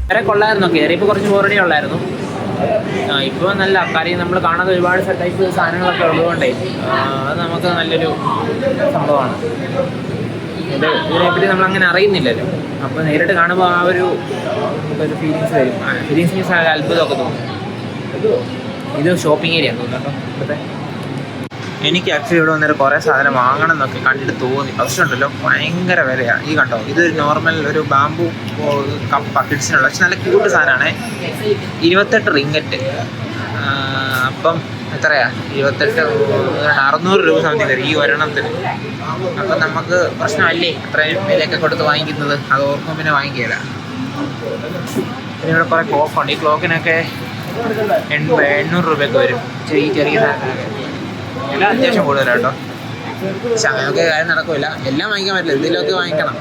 വേറെ കൊള്ളായിരുന്നു, കയറിയപ്പോൾ കുറച്ച് ബോറടി ഉള്ളായിരുന്നു. ഇപ്പോൾ നല്ല കാര്യം നമ്മൾ കാണാത്ത ഒരുപാട് ടൈപ്പ് സാധനങ്ങളൊക്കെ ഉള്ളതുകൊണ്ടേ അത് നമുക്ക് നല്ലൊരു സംഭവമാണ്. ഇതിനെപ്പറ്റി നമ്മളങ്ങനെ അറിയുന്നില്ലല്ലോ. അപ്പോൾ നേരിട്ട് കാണുമ്പോൾ ആ ഒരു ഫീലിങ്സ് വരും. ഫീലിങ്സ് മീൻസ് അത്ഭുതമൊക്കെ തോന്നും. ഇത് ഷോപ്പിംഗ് ഏരിയ തോന്നുന്നു കേട്ടോ ഇവിടുത്തെ. എനിക്ക് ആക്ച്വലി ഇവിടെ വന്നിട്ട് കുറേ സാധനം വാങ്ങണം എന്നൊക്കെ കണ്ടിട്ട് തോന്നി. പക്ഷേ ഉണ്ടല്ലോ ഭയങ്കര വിലയാണ്. ഈ കണ്ടോ, ഇതൊരു നോർമൽ ഒരു ബാമ്പു കപ്പ് കിഡ്സിനുള്ള പക്ഷെ നല്ല ക്യൂട്ട് സാധനമാണ്. 28 റിംഗറ്റ്. അപ്പം എത്രയാ, 28 600 രൂപ സംതിങ് തരും ഈ ഒരെണ്ണത്തിന്. അപ്പം നമുക്ക് പ്രശ്നമല്ലേ അത്രയും വിലയൊക്കെ കൊടുത്ത് വാങ്ങിക്കുന്നത്. അത് ഓർക്കുമ്പോൾ പിന്നെ വാങ്ങിക്കില്ല. പിന്നെ ഇവിടെ കുറേ ക്ലോക്കുണ്ട്. ഈ ക്ലോക്കിനൊക്കെ 800 രൂപയൊക്കെ വരും. ചെറിയ സാധനങ്ങളൊക്കെ എല്ലാം അത്യാവശ്യം കൂടുതലാണ് കേട്ടോ. പക്ഷെ അങ്ങനെയൊക്കെ കാര്യം നടക്കില്ല. എല്ലാം വാങ്ങിക്കാൻ പറ്റില്ല, എന്തെങ്കിലുമൊക്കെ വാങ്ങിക്കണം.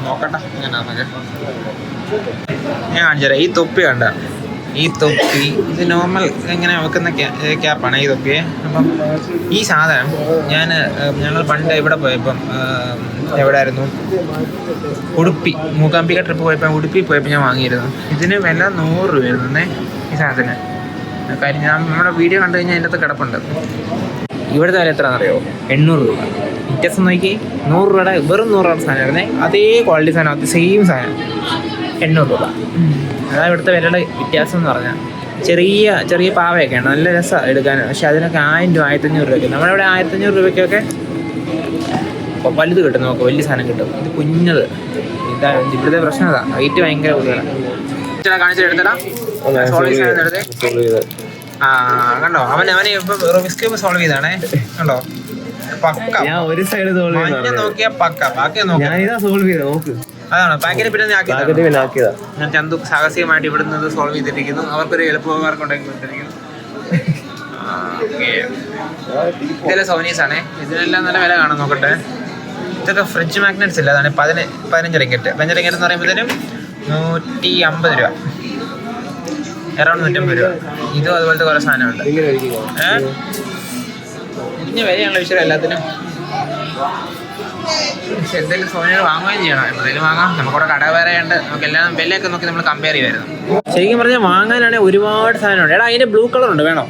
നോക്കട്ടെ എങ്ങനെയാണെന്നൊക്കെ ഞാൻ കാണിച്ചു തരാം. ഈ തൊപ്പി കണ്ട, ഈ തൊപ്പി ഇത് നോർമൽ ഇങ്ങനെ വെക്കുന്ന ക്യാപ്പാണ് ഈ തൊപ്പി. അപ്പം ഈ സാധനം ഞങ്ങൾ പണ്ട് ഇവിടെ പോയപ്പം എവിടെയായിരുന്നു, ഉടുപ്പി മൂകാംബിക ട്രിപ്പ് പോയപ്പോൾ ഉടുപ്പി പോയപ്പോൾ ഞാൻ വാങ്ങിയിരുന്നു. ഇതിന് വില 100 രൂപയായിരുന്നേ ഈ സാധനത്തിന്. കാര്യം ഞാൻ നമ്മുടെ വീഡിയോ കണ്ടു കഴിഞ്ഞാൽ അതിൻ്റെ അകത്ത് കിടപ്പുണ്ട്. ഇവിടുത്തെ വില എത്രയാണെന്നറിയോ? 800 രൂപ. വ്യത്യാസം നോക്കി, 100 രൂപയുടെ വെറും 100 രൂപയുടെ സാധനമായിരുന്നേ. അതേ ക്വാളിറ്റി സാധനം, അത് സെയിം സാധനം 800 രൂപ. അതാണ് ഇവിടുത്തെ വിലയുടെ വ്യത്യാസം എന്ന് പറഞ്ഞാൽ. ചെറിയ പാവയൊക്കെയാണ്, നല്ല രസമാണ് എടുക്കാൻ. പക്ഷെ അതിനൊക്കെ 1000 രൂപ 1500 രൂപയ്ക്ക്. നമ്മളിവിടെ 1500 രൂപയ്ക്കൊക്കെ വലുത് കിട്ടും, നമുക്ക് വലിയ സാധനം കിട്ടും. ഇത് കുഞ്ഞത്. ഇതാണ് ഇവിടുത്തെ പ്രശ്നം. അതാ റേറ്റ് ഭയങ്കര കൂടുതലാണ്. കാണിച്ചെടുത്തടാ കണ്ടോ, അവന് ഇപ്പൊ റിസ്ക് സോൾവ് ചെയ്താണേ. കണ്ടോ പക്ക. ഒരു സൈഡ് നോക്കിയാ പക്ക, ബാക്കി നോക്ക്. അതാണ് പാക്കറ്റ് പിന്നെ ആക്കിയതാ. ഞാൻ ചന്തു സാഹസികമായിട്ട് ഇവിടുന്ന് സോൾവ് ചെയ്തിരിക്കുന്നു. അവർക്കൊരു എളുപ്പമാർക്കും ഉണ്ടാക്കിക്കൊണ്ടിരിക്കുന്നു. ഇതെല്ലാം സോനീസ് ആണേ. ഇതിനെല്ലാം നല്ല വില കാണാൻ നോക്കട്ടെ. ഇതൊക്കെ ഫ്രിഡ്ജ് മാഗ്നറ്റ്സ് ഇല്ല. അതാണ് 15 റിംഗറ്റ്. 15 റിംഗറ്റ് എന്ന് പറയുമ്പോഴത്തേനും 150 രൂപ, അറൗണ്ട് 150 രൂപ. ഇതും അതുപോലത്തെ കുറേ സാധനമുണ്ട്. ഇതിന് വിലയാണല്ലോ വിഷയം എല്ലാത്തിനും. പക്ഷെ എന്തെങ്കിലും സോനികൾ വാങ്ങുകയും ചെയ്യണം. എന്തെങ്കിലും വാങ്ങാം. നമുക്കവിടെ കട വേറെ ഉണ്ട്. നമുക്ക് എല്ലാം വിലയൊക്കെ നോക്കി നമ്മൾ കമ്പയർ ചെയ്യുമായിരുന്നു. ശരിക്കും പറഞ്ഞാൽ വാങ്ങാനാണെങ്കിൽ ഒരുപാട് സാധനമുണ്ട്. എടാ അതിൻ്റെ ബ്ലൂ കളർ ഉണ്ട്, വേണോ?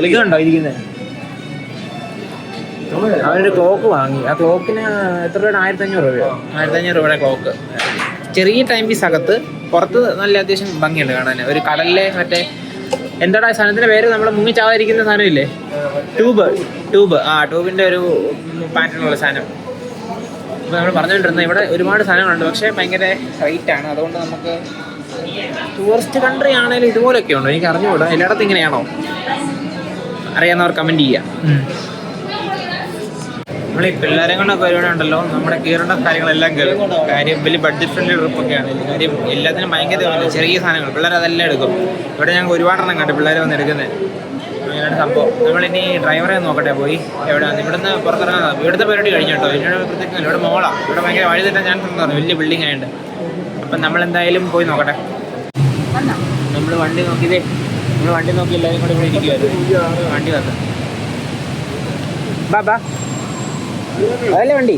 ഇതുണ്ടോ ഇരിക്കുന്നത്? അവനൊരു ക്ലോക്ക് വാങ്ങി. ആ ക്ലോക്കിന് എത്ര രൂപ? 1500 രൂപയോ? 1500 രൂപയുടെ ക്ലോക്ക്. ചെറിയ ടൈം പീസ് അകത്ത്, പുറത്ത് നല്ല അത്യാവശ്യം ഭംഗിയുണ്ട് കാണാൻ. ഒരു കടലിലെ മറ്റേ എന്താടാ സാധനത്തിൻ്റെ പേര്, നമ്മൾ മുങ്ങിച്ചാവാതിരിക്കുന്ന സാധനമില്ലേ, ട്യൂബ്. ട്യൂബിൻ്റെ ഒരു പാറ്റേണുള്ള സാധനം. ഇപ്പോൾ നമ്മൾ പറഞ്ഞുകൊണ്ടിരുന്നത് ഇവിടെ ഒരുപാട് സാധനങ്ങളുണ്ട്. പക്ഷേ ഭയങ്കര റേറ്റാണ്. അതുകൊണ്ട് നമുക്ക് ടൂറിസ്റ്റ് കൺട്രി ആണെങ്കിലും ഇതുപോലൊക്കെ ഉണ്ടോ എനിക്ക് അറിഞ്ഞുകൂടാ. എല്ലായിടത്തും ഇങ്ങനെയാണോ? അറിയാവുന്നവർ കമൻറ്റ് ചെയ്യുക. നമ്മൾ ഈ പിള്ളേരെ കൊണ്ടൊക്കെ വരുവാനുണ്ടല്ലോ, നമ്മുടെ കയറേണ്ട കാര്യങ്ങളെല്ലാം കയറും. കാര്യം വലിയ ബഡ്ജറ്റ് ഫ്രണ്ട്ലി ട്രിപ്പൊക്കെ ആണെങ്കിൽ. കാര്യം എല്ലാത്തിനും ഭയങ്കര ചെറിയ സാധനങ്ങൾ പിള്ളേർ അതെല്ലാം എടുക്കും. ഇവിടെ ഞങ്ങൾക്ക് ഒരുപാടെണ്ണം കണ്ടു പിള്ളേർ വന്ന് എടുക്കുന്നത്. അങ്ങനെയാണ് സംഭവം. നമ്മളിനി ഡ്രൈവറെ നോക്കട്ടെ പോയി എവിടെയാണ്. ഇവിടുന്ന് പുറത്തിറങ്ങാൻ ഇവിടുത്തെ പരിപാടി കഴിഞ്ഞു കേട്ടോ. ഇതിനോട് പ്രത്യേകിച്ച് ഇവിടെ മോളാണ്. ഇവിടെ ഭയങ്കര വഴി തെറ്റാൻ ചാൻസ് ഉണ്ടെന്ന്, വലിയ ബിൽഡിംഗ് ആയതുകൊണ്ട്. അപ്പം നമ്മളെന്തായാലും പോയി നോക്കട്ടെ. നമ്മൾ വണ്ടി നോക്കി എല്ലാവരും കൂടെ ഇവിടെ ഇരിക്കുമായിരുന്നു. വണ്ടി വന്ന് ബാ അതല്ലേ വണ്ടി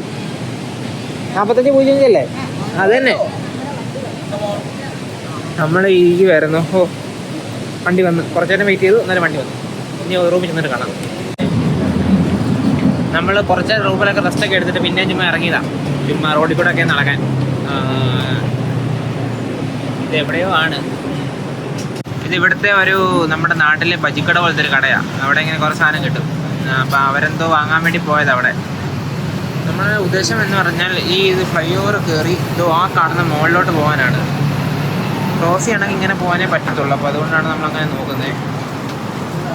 4505 അല്ലേ? അത് തന്നെ. നമ്മൾ ഇരിക്കുമായിരുന്നു. വണ്ടി വന്ന് കുറച്ച് നേരം വെയിറ്റ് ചെയ്തു. എന്നാലും വണ്ടി വന്നു. ഇനി റൂമിൽ ചെന്നിട്ട് കാണാം. നമ്മൾ കുറച്ച് റൂമിലൊക്കെ റെസ്റ്റൊക്കെ എടുത്തിട്ട് പിന്നെ ചുമ്മാ ഇറങ്ങിയതാണ്. ചുമ്മാ റോഡിൽ കൂടെ ഒക്കെ നടക്കാൻ. ഇത് എവിടെയോ ആണ്. ഇത് ഇവിടുത്തെ ഒരു നമ്മുടെ നാട്ടിലെ ബജിക്കട പോലത്തെ ഒരു കടയാണ്. അവിടെ ഇങ്ങനെ കുറേ സാധനം കിട്ടും. അപ്പോൾ അവരെന്തോ വാങ്ങാൻ വേണ്ടി പോയത് അവിടെ. നമ്മുടെ ഉദ്ദേശം എന്ന് പറഞ്ഞാൽ ഇത് ഫ്ലൈ ഓവർ കയറി ആ കാണുന്ന മുകളിലോട്ട് പോകാനാണ്. ക്രോസ് ചെയ്യണമെങ്കിൽ ഇങ്ങനെ പോകാനേ പറ്റത്തുള്ളൂ. അപ്പോൾ അതുകൊണ്ടാണ് നമ്മളങ്ങനെ നോക്കുന്നത്.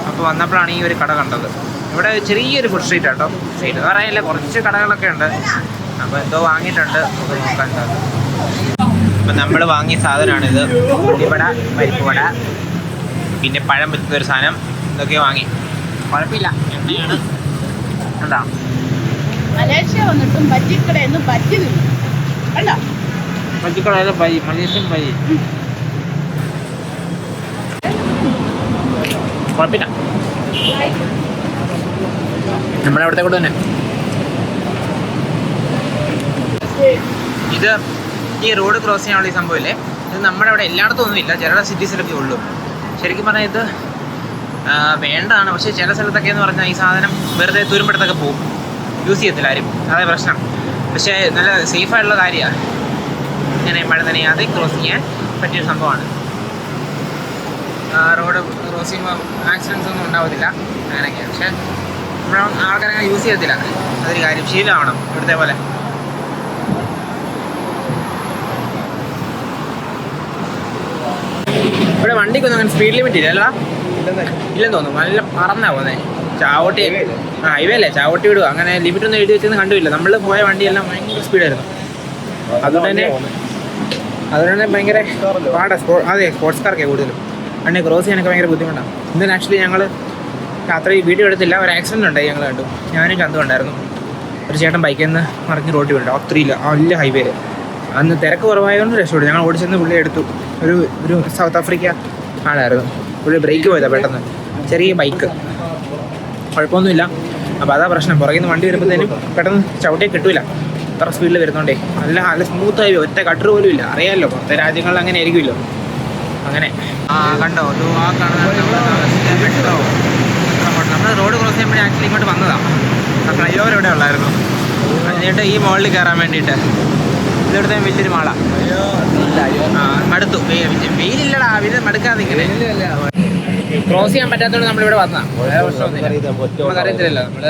അപ്പോൾ വന്നപ്പോഴാണ് ഈ ഒരു കട കണ്ടത്. ഇവിടെ ചെറിയൊരു ഫുഡ് സ്ട്രീറ്റ് ആട്ടോ. സ്ട്രീറ്റ് എന്ന് പറയാനില്ല, കുറച്ച് കടകളൊക്കെ ഉണ്ട്. അപ്പോൾ എന്തോ വാങ്ങിയിട്ടുണ്ട്, നമുക്ക് നോക്കാൻ സാധിക്കും. അപ്പം നമ്മൾ വാങ്ങിയ സാധനമാണിത്. ഉള്ളിവട, പരിപ്പ് വട, പിന്നെ പഴം വെച്ചൊരു സാധനം, ഇതൊക്കെ വാങ്ങി. കുഴപ്പമില്ല, എണ്ണയാണ്. എന്താ മലേഷ്യ വന്നിട്ടും ബജ്ജിക്കടയൊന്നും ബജ്ജി തിന്നു അല്ല, ബജ്ജിക്കടയിലെ മലേഷ്യൻ ബജ്ജി കുഴപ്പമില്ല. നമ്മുടെ അവിടുത്തെ കൂടെ തന്നെ ഇത് ഈ റോഡ് ക്രോസ് ചെയ്യാനുള്ള ഈ സംഭവമില്ലേ, ഇത് നമ്മുടെ അവിടെ എല്ലായിടത്തും ഒന്നുമില്ല, ചില സിറ്റീസിലൊക്കെ ഉള്ളൂ. ശരിക്കും പറഞ്ഞാൽ ഇത് വേണ്ടതാണ്. പക്ഷേ ചില സ്ഥലത്തൊക്കെ എന്ന് പറഞ്ഞാൽ ഈ സാധനം വെറുതെ തുരുമ്പെടുത്തൊക്കെ പോകും, യൂസ് ചെയ്യത്തില്ല ആരും, അതേ പ്രശ്നം. പക്ഷേ നല്ല സേഫായിട്ടുള്ള കാര്യമാണ് ഇങ്ങനെ മഴ നനയാതെ ക്രോസ് ചെയ്യാൻ പറ്റിയൊരു സംഭവമാണ്. റോഡ് ക്രോസ് ചെയ്യുമ്പോൾ ആക്സിഡൻസ് ഒന്നും ഉണ്ടാവത്തില്ല അങ്ങനെയൊക്കെയാണ്. പക്ഷേ നമ്മുടെ ആൾക്കാരങ്ങനെ യൂസ് ചെയ്യത്തില്ല, അതൊരു കാര്യം, ശീലമാവണം ഇവിടുത്തെ പോലെ. ഇവിടെ വണ്ടിക്കൊന്നും അങ്ങനെ സ്പീഡ് ലിമിറ്റ് ഇല്ല, ഇല്ലെന്ന് തോന്നുന്നു. നല്ല പറന്നാ പോകുന്നത്. ചാവട്ടി ഹൈവേ അല്ലേ, ചാവട്ടി വിടുക, അങ്ങനെ ലിമിറ്റ് ഒന്നും എഴുതി വെച്ചെന്ന് കണ്ടുമില്ല. നമ്മൾ പോയ വണ്ടിയെല്ലാം ഭയങ്കര സ്പീഡായിരുന്നു. അതുകൊണ്ട് തന്നെ ഭയങ്കര പാടാണ്. അതെ, സ്പോർട്സ് കാർക്കേ കൂടുതലും വണ്ടി ക്രോസ് ചെയ്യാനൊക്കെ ഭയങ്കര ബുദ്ധിമുട്ടാണ്. ഇന്നലെ ആക്ച്വലി ഞങ്ങൾ രാത്രി വീഡിയോ എടുത്തില്ല, ഒരു ആക്സിഡൻറ്റ് ഉണ്ടായി, ഞങ്ങൾ കണ്ടു. ഞാനും ചന്തു ഉണ്ടായിരുന്നു. ഒരു ചേട്ടൻ ബൈക്കിൽ നിന്ന് മറിഞ്ഞ് റോഡിൽ വീണ്ടു, ഒത്തിരിയില്ല വലിയ ഹൈവേയിൽ. അന്ന് തിരക്ക് കുറവായതുകൊണ്ട് രക്ഷപ്പെട്ടു. ഞങ്ങൾ ഓടിച്ചെന്ന് പുള്ളി എടുത്തു. ഒരു സൗത്ത് ആഫ്രിക്ക ആളായിരുന്നു. പുള്ളി ബ്രേക്ക് പോയതാണ് പെട്ടെന്ന്, ചെറിയ ബൈക്ക്, കുഴപ്പമൊന്നുമില്ല. അപ്പോൾ അതാ പ്രശ്നം, പുറകിൽ നിന്ന് വണ്ടി വരുമ്പോഴത്തേനും പെട്ടെന്ന് ചവിട്ടിയെ കിട്ടില്ല, അത്ര സ്പീഡിൽ വരുന്നുണ്ടേ. നല്ല സ്മൂത്ത് ഹൈവേ, ഒറ്റ കട്ടർ പോലും ഇല്ല. അറിയാമല്ലോ, പുറത്തെ രാജ്യങ്ങളിൽ അങ്ങനെ ആയിരിക്കുമല്ലോ. അങ്ങനെ കണ്ടോ, ആ കാണുന്ന നമ്മൾ റോഡ് ക്രോസ് ചെയ്യുമ്പോഴേ ആക്ച്വലി ഇങ്ങോട്ട് വന്നതാണ്. ആ ഫ്ലൈ ഓവർ ഇവിടെ ഉള്ളായിരുന്നു. എന്നിട്ട് ഈ മുകളിൽ കയറാൻ വേണ്ടിയിട്ട് ഇവിടുത്തെ വലിയൊരു മാള. മടുത്തു, വെയിലില്ലടാ, വെയിൽ മടുക്കാതെ ഇങ്ങനെ ക്രോസ് ചെയ്യാൻ പറ്റാത്തതുകൊണ്ട് നമ്മളിവിടെ വന്നതാണ്. വേറെ പ്രശ്നമൊന്നുമില്ല, നമുക്കറിയത്തില്ലല്ലോ, നമ്മൾ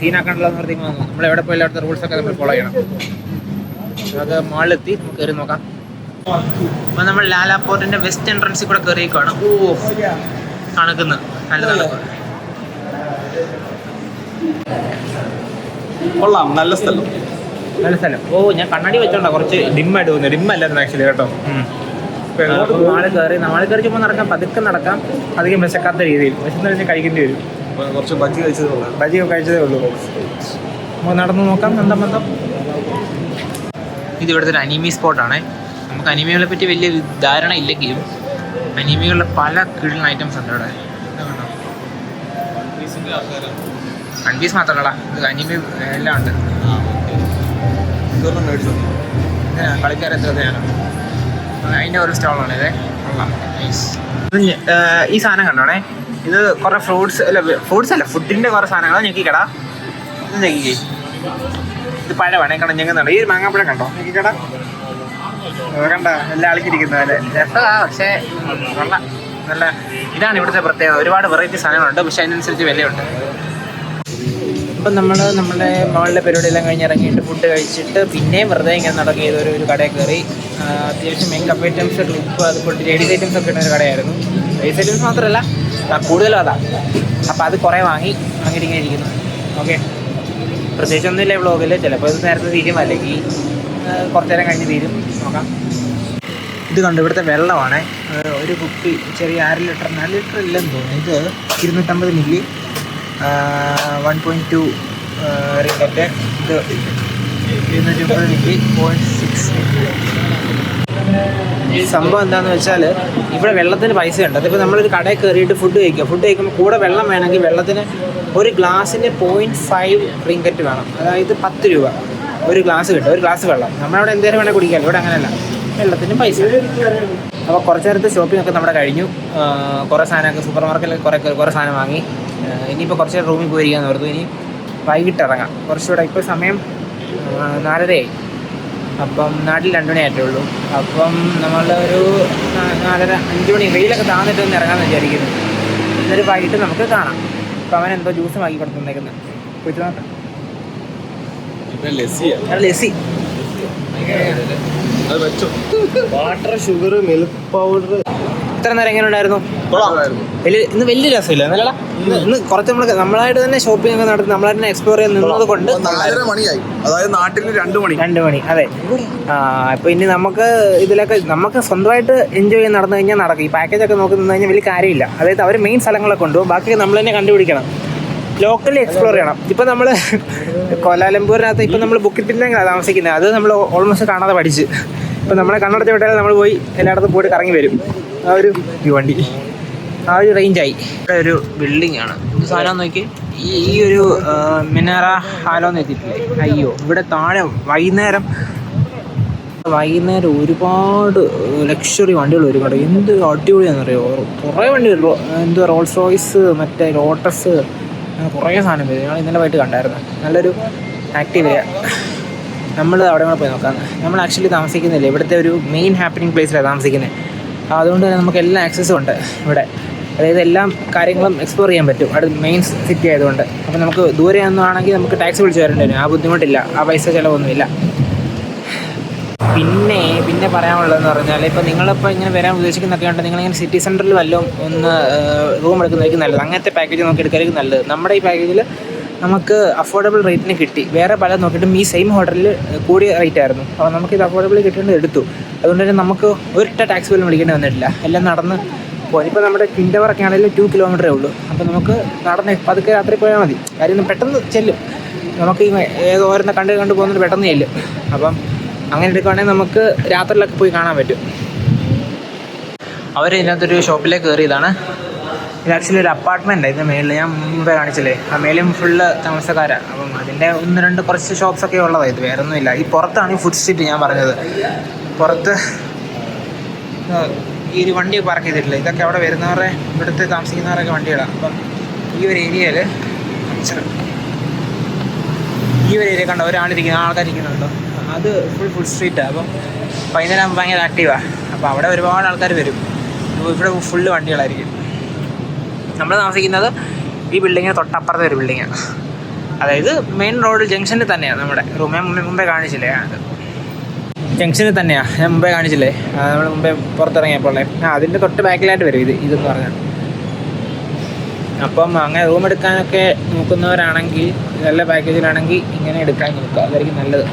സീനാക്കണ്ടല്ലോ എന്ന് പറഞ്ഞ് വന്നു. നമ്മളെവിടെ പോയി എല്ലായിടത്തെ റൂൾസൊക്കെ നമ്മൾ ഫോളോ ചെയ്യണം. നമുക്ക് മാളിലെത്തി നമുക്ക് കയറി നോക്കാം. അപ്പോൾ നമ്മൾ ലാലാപോർട്ടിൻ്റെ വെസ്റ്റ് എൻട്രൻസിൽ കൂടെ കയറിയേക്കാണ്. തണുക്കുന്നു, നല്ല തണുപ്പ്. കൊള്ളാം, നല്ല സ്ഥലം. ഞാൻ കണ്ണാടി വെച്ചോണ്ടാ കുറച്ച് ഡിമ്മായിട്ട് തോന്നുന്നു. ഡിമ്മല്ലായിരുന്നു ആക്ച്വലി കേട്ടോ. നാളെ കയറി ചുമ്മാ നടക്കാം, പതുക്കെ നടക്കാം, അധികം വിശക്കാത്ത രീതിയിൽ. വിശന്ന് കഴിഞ്ഞാൽ കഴിക്കേണ്ടി വരും. കുറച്ച് ബജ്ജി കഴിച്ചതേ ഉള്ളൂ. നമുക്ക് നടന്നു നോക്കാം. ബന്ധം ഇത് ഇവിടുത്തെ ഒരു അനീമി സ്പോട്ടാണ്. നമുക്ക് അനീമികളെ പറ്റി വലിയ ധാരണ ഇല്ലെങ്കിലും അനീമികളുടെ പല കിഴിൽ ഐറ്റംസ് ഉണ്ട് ഇവിടെ. വൺ പീസ് മാത്രമല്ലടാ, ഇത് അനീമി എല്ലാം ഉണ്ട്. കളിക്കാരെത്രയാണ് അതിൻ്റെ ഒരു സ്റ്റോളാണ് ഇത്. കൊള്ളാം, നൈസ്. ഈ സാധനം കണ്ടോണേ, ഇത് കുറേ ഫ്രൂട്ട്സ് അല്ല ഫുഡിൻ്റെ കുറേ സാധനങ്ങൾ ഞെക്കിക്കട. ഇത് ഞെക്കിക്കേ, ഇത് പഴമാണ് കണ്ടോ, ഞെങ്ങുന്നുണ്ട്. ഈ ഒരു മാങ്ങാപ്പഴം കണ്ടോ, ഞെക്കിക്കട കണ്ട, എല്ലാം അളിച്ചിരിക്കുന്ന പോലെ രസമാണ്. പക്ഷേ കൊള്ളാം, നല്ല ഇതാണ് ഇവിടുത്തെ പ്രത്യേകത. ഒരുപാട് വെറൈറ്റി സാധനങ്ങളുണ്ട്, പക്ഷേ അതിനനുസരിച്ച് വിലയുണ്ട്. ഇപ്പം നമ്മുടെ മോളിലെ പരിപാടിയെല്ലാം കഴിഞ്ഞ് ഇറങ്ങിയിട്ട് ഫുഡ് കഴിച്ചിട്ട് പിന്നെയും വെറുതെ ഇങ്ങനെ നടക്കുക ചെയ്തൊരു കടയിൽ കയറി. അത്യാവശ്യം മേക്കപ്പ് ഐറ്റംസ്, ക്ലിപ്പ്, അതുപോലെ ലേഡീസ് ഐറ്റംസ് ഒക്കെ ഇടുന്ന ഒരു കടയായിരുന്നു. ലേഡീസ് ഐറ്റംസ് മാത്രമല്ല കൂടുതലും അതാണ്. അപ്പോൾ അത് കുറേ വാങ്ങിയിട്ട് ഇങ്ങനെ ഇരിക്കുന്നു. ഓക്കെ, പ്രത്യേകിച്ചൊന്നുമില്ല ഈ വ്ളോഗിൽ. ചിലപ്പോൾ ഇത് നേരത്തെ തീരും, അല്ലെങ്കിൽ കുറച്ച് നേരം കഴിഞ്ഞ് തീരും. നോക്കാം. ഇത് കണ്ടു, ഇവിടുത്തെ വെള്ളമാണ്. ഒരു കുപ്പി ചെറിയ 4 ലിറ്റർ ഇല്ലെന്ന് തോന്നുന്നു. ഇത് 250 മില്ലി, 1.2 റിംഗറ്റ്. ഇത് 250 മില്ലി, 0.6. സംഭവം എന്താണെന്ന് വെച്ചാൽ ഇവിടെ വെള്ളത്തിന് പൈസ ഉണ്ട്. അതിപ്പോൾ നമ്മളൊരു കടയിൽ കയറിയിട്ട് ഫുഡ് കഴിക്കുമ്പോൾ കൂടെ വെള്ളം വേണമെങ്കിൽ വെള്ളത്തിന് ഒരു ഗ്ലാസ്സിന് 0.5 റിംഗറ്റ് വേണം. അതായത് 10 രൂപ ഒരു ഗ്ലാസ് കിട്ടും, ഒരു ഗ്ലാസ് വെള്ളം. നമ്മളവിടെ എന്തേലും വേണേൽ കുടിക്കാം, ഇവിടെ അങ്ങനെയല്ല, വെള്ളത്തിനും പൈസ. അപ്പോൾ കുറച്ച് നേരത്തെ ഷോപ്പിംഗ് ഒക്കെ നമ്മുടെ കഴിഞ്ഞു. കുറേ സാധനമൊക്കെ സൂപ്പർ മാർക്കറ്റിൽ കുറേ സാധനം വാങ്ങി. ഇനിയിപ്പോൾ കുറച്ച് നേരം റൂമിൽ പോയിരിക്കാമെന്ന് ഓർത്തു. ഇനി വൈകിട്ട് ഇറങ്ങാം. കുറച്ചുകൂടെ ഇപ്പോൾ സമയം 4:30 അപ്പം നാട്ടിൽ 2 മണി ആയിട്ടേ ഉള്ളൂ. അപ്പം നമ്മളൊരു 4:30 5 മണി വെയിലൊക്കെ താന്നിട്ട് ഒന്ന് ഇറങ്ങാമെന്ന് വിചാരിക്കുന്നു. എന്നിട്ട് വൈകിട്ട് നമുക്ക് കാണാം. അപ്പം അവൻ എന്തോ ജ്യൂസ് വാങ്ങി കൊടുത്തുന്നേക്കുന്നത്, പോയിട്ട് നോക്കാം. Lassi water, sugar, milk powder. ഇത്ര നേരം എങ്ങനെ ഉണ്ടായിരുന്നു? ഇന്ന് വലിയ രസമില്ല എന്നല്ല. ഇന്ന് കുറച്ച് നമ്മളായിട്ട് തന്നെ ഷോപ്പിംഗ് ഒക്കെ നടത്തി നമ്മളായിട്ട് തന്നെ എക്സ്പ്ലോർ ചെയ്ത് നിന്നത് കൊണ്ട് 4:30 മണിയായി. അതായത് നാട്ടിൽ 2 മണി. അതെ. ഇപ്പോൾ ഇനി നമുക്ക് ഇതിലൊക്കെ നമുക്ക് സ്വന്തമായിട്ട് എൻജോയ് ചെയ്ത് നടന്നു കഴിഞ്ഞാൽ നടക്കും. ഈ പാക്കേജൊക്കെ നോക്കി നിന്ന് കഴിഞ്ഞാൽ വലിയ കാര്യമില്ല. അതായത് അവർ മെയിൻ സ്ഥലങ്ങളൊക്കെ കൊണ്ടുപോകും, ബാക്കി നമ്മൾ തന്നെ കണ്ടുപിടിക്കണം, ലോക്കലി എക്സ്പ്ലോർ ചെയ്യണം. ഇപ്പം നമ്മൾ കോലാലംപൂരിനകത്ത് ഇപ്പം നമ്മൾ ബുക്കിറ്റിലാണ് താമസിക്കുന്നത്. അത് നമ്മൾ ഓൾമോസ്റ്റ് കാണാതെ പഠിച്ച്. ഇപ്പം നമ്മളെ കണ്ണടച്ച് വിട്ടാൽ നമ്മൾ പോയി എല്ലായിടത്തും പോയിട്ട് കറങ്ങി വരും. ആ ഒരു വണ്ടി ആ ഒരു റേഞ്ചായി. ഇവിടെ ഒരു ബിൽഡിംഗ് ആണ്. ഇത് സാധനം നോക്കി, ഈ ഒരു മിനാറ ഹാലോ എന്ന് എത്തിയിട്ടില്ലേ? അയ്യോ, ഇവിടെ താഴെ വൈകുന്നേരം വൈകുന്നേരം ഒരുപാട് ലക്ഷറി വണ്ടികൾ വരും കേട്ടോ. എന്ത് അടിപൊളിയാണെന്നറിയോ, കുറേ വണ്ടികൾ, എന്തുവാ റോൾസ് റോയ്സ്, മറ്റേ ലോട്ടസ്, അങ്ങനെ കുറേ സാധനം വരും. ഞങ്ങൾ ഇന്നലെ പോയിട്ട് കണ്ടായിരുന്നു. നല്ലൊരു ആക്റ്റീവയാണ്. നമ്മൾ അവിടെ കൂടെ പോയി നോക്കാം. നമ്മൾ ആക്ച്വലി താമസിക്കുന്നില്ല, ഇവിടുത്തെ ഒരു മെയിൻ ഹാപ്പനിങ് പ്ലേസിലാണ് താമസിക്കുന്നത്. അതുകൊണ്ട് തന്നെ നമുക്ക് എല്ലാ ആക്സസും ഉണ്ട് ഇവിടെ. അതായത് എല്ലാ കാര്യങ്ങളും എക്സ്പ്ലോർ ചെയ്യാൻ പറ്റും. അവിടെ മെയിൻ സിറ്റി ആയതുകൊണ്ട്. അപ്പോൾ നമുക്ക് ദൂരെ ഒന്നുമാണെങ്കിൽ നമുക്ക് ടാക്സി വിളിച്ച് വരേണ്ടി വരും. ആ ബുദ്ധിമുട്ടില്ല, ആ പൈസ ചിലവൊന്നുമില്ല. പിന്നെ പറയാനുള്ളതെന്ന് പറഞ്ഞാൽ, ഇപ്പോൾ നിങ്ങളിപ്പോൾ ഇങ്ങനെ വരാൻ ഉദ്ദേശിക്കുന്നൊക്കെ ഉണ്ട്, നിങ്ങളിങ്ങനെ സിറ്റി സെൻറ്ററിൽ വല്ലതും ഒന്ന് റൂം എടുക്കുന്നതായിരിക്കും നല്ലത്. അങ്ങനത്തെ പാക്കേജ് നമുക്ക് എടുക്കാനായിരിക്കും നല്ലത്. നമ്മുടെ ഈ പാക്കേജിൽ നമുക്ക് അഫോർഡബിൾ റേറ്റിന് കിട്ടി. വേറെ പല നോക്കിയിട്ടും ഈ സെയിം ഹോട്ടലിൽ കൂടിയ റേറ്റ് ആയിരുന്നു. അപ്പോൾ നമുക്കിത് അഫോർഡബിൾ കിട്ടേണ്ടത് എടുത്തു. അതുകൊണ്ട് തന്നെ നമുക്ക് ഒരിട്ട ടാക്സി പോലും വിളിക്കേണ്ടി വന്നിട്ടില്ല. എല്ലാം നടന്ന് പോയി. ഇപ്പോൾ നമ്മുടെ കിൻഡവറൊക്കെ ആണെങ്കിലും 2 കിലോമീറ്ററേ ഉള്ളൂ. അപ്പോൾ നമുക്ക് നടന്ന് പതുക്കെ രാത്രി പോയാൽ മതി. കാര്യം പെട്ടെന്ന് ചെല്ലും. നമുക്ക് ഈ ഓരോന്ന് കണ്ട് പോകുന്നത് പെട്ടെന്ന് ചെല്ലും. അപ്പം അങ്ങനെ എടുക്കുകയാണെങ്കിൽ നമുക്ക് രാത്രിയിലൊക്കെ പോയി കാണാൻ പറ്റും. അവർ ഇതിനകത്തൊരു ഷോപ്പിലേക്ക് കയറിയതാണ്. ഇത് ആക്ച്വലി ഒരു അപ്പാർട്ട്മെൻറ്റാണ്. ഇതിൻ്റെ മേളിൽ ഞാൻ മുമ്പേ കാണിച്ചില്ലേ, ആ മേലും ഫുള്ള് താമസക്കാരാണ്. അപ്പം അതിൻ്റെ 1-2 കുറച്ച് ഷോപ്സൊക്കെ ഉള്ളതാണ്. ഇത് വേറെ ഒന്നുമില്ല. ഈ പുറത്താണ് ഈ ഫുഡ് സ്ട്രീറ്റ് ഞാൻ പറഞ്ഞത്. പുറത്ത് ഈ ഒരു വണ്ടി പാർക്ക് ചെയ്തിട്ടില്ല. ഇതൊക്കെ അവിടെ വരുന്നവരുടെ, ഇവിടുത്തെ താമസിക്കുന്നവരൊക്കെ വണ്ടികളാണ്. അപ്പം ഈ ഒരു ഏരിയയിൽ കണ്ടോ ആൾക്കാരിക്കുന്നുണ്ടോ, അത് ഫുഡ് സ്ട്രീറ്റാണ്. അപ്പം വൈകുന്നേരം ഭയങ്കര ആക്റ്റീവാണ്. അപ്പോൾ അവിടെ ഒരുപാട് ആൾക്കാർ വരും. ഇവിടെ ഫുള്ള് വണ്ടികളായിരിക്കും. നമ്മൾ താമസിക്കുന്നത് ഈ ബിൽഡിങ്ങിന് തൊട്ടപ്പുറത്തെ ഒരു ബിൽഡിങ്ങാണ്. അതായത് മെയിൻ റോഡ് ജംഗ്ഷനിൽ തന്നെയാണ് നമ്മുടെ റൂം. ഞാൻ മുമ്പേ കാണിച്ചില്ലേ, അത് ജംഗ്ഷനിൽ തന്നെയാണ്. ഞാൻ മുമ്പേ കാണിച്ചില്ലേ, നമ്മൾ മുമ്പേ പുറത്തിറങ്ങിയപ്പോൾ അതിൻ്റെ തൊട്ട് ബാക്കിലായിട്ട് വരും ഇതെന്ന് പറഞ്ഞാൽ. അപ്പം അങ്ങനെ റൂം എടുക്കാനൊക്കെ നോക്കുന്നവരാണെങ്കിൽ, നല്ല പാക്കേജിലാണെങ്കിൽ ഇങ്ങനെ എടുക്കാൻ നോക്കുക. അതായിരിക്കും നല്ലത്.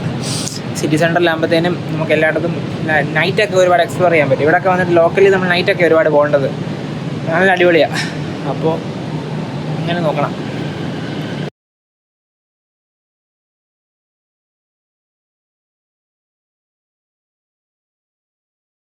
സിറ്റി സെൻറ്ററിലാകുമ്പോഴത്തേനും നമുക്ക് എല്ലായിടത്തും നൈറ്റൊക്കെ ഒരുപാട് എക്സ്പ്ലോർ ചെയ്യാൻ പറ്റും. ഇവിടെയൊക്കെ വന്നിട്ട് ലോക്കലി നമ്മൾ നൈറ്റൊക്കെ ഒരുപാട് പോകേണ്ടത് നല്ല അടിപൊളിയാണ്. അപ്പോൾ ഇങ്ങനെ നോക്കണം.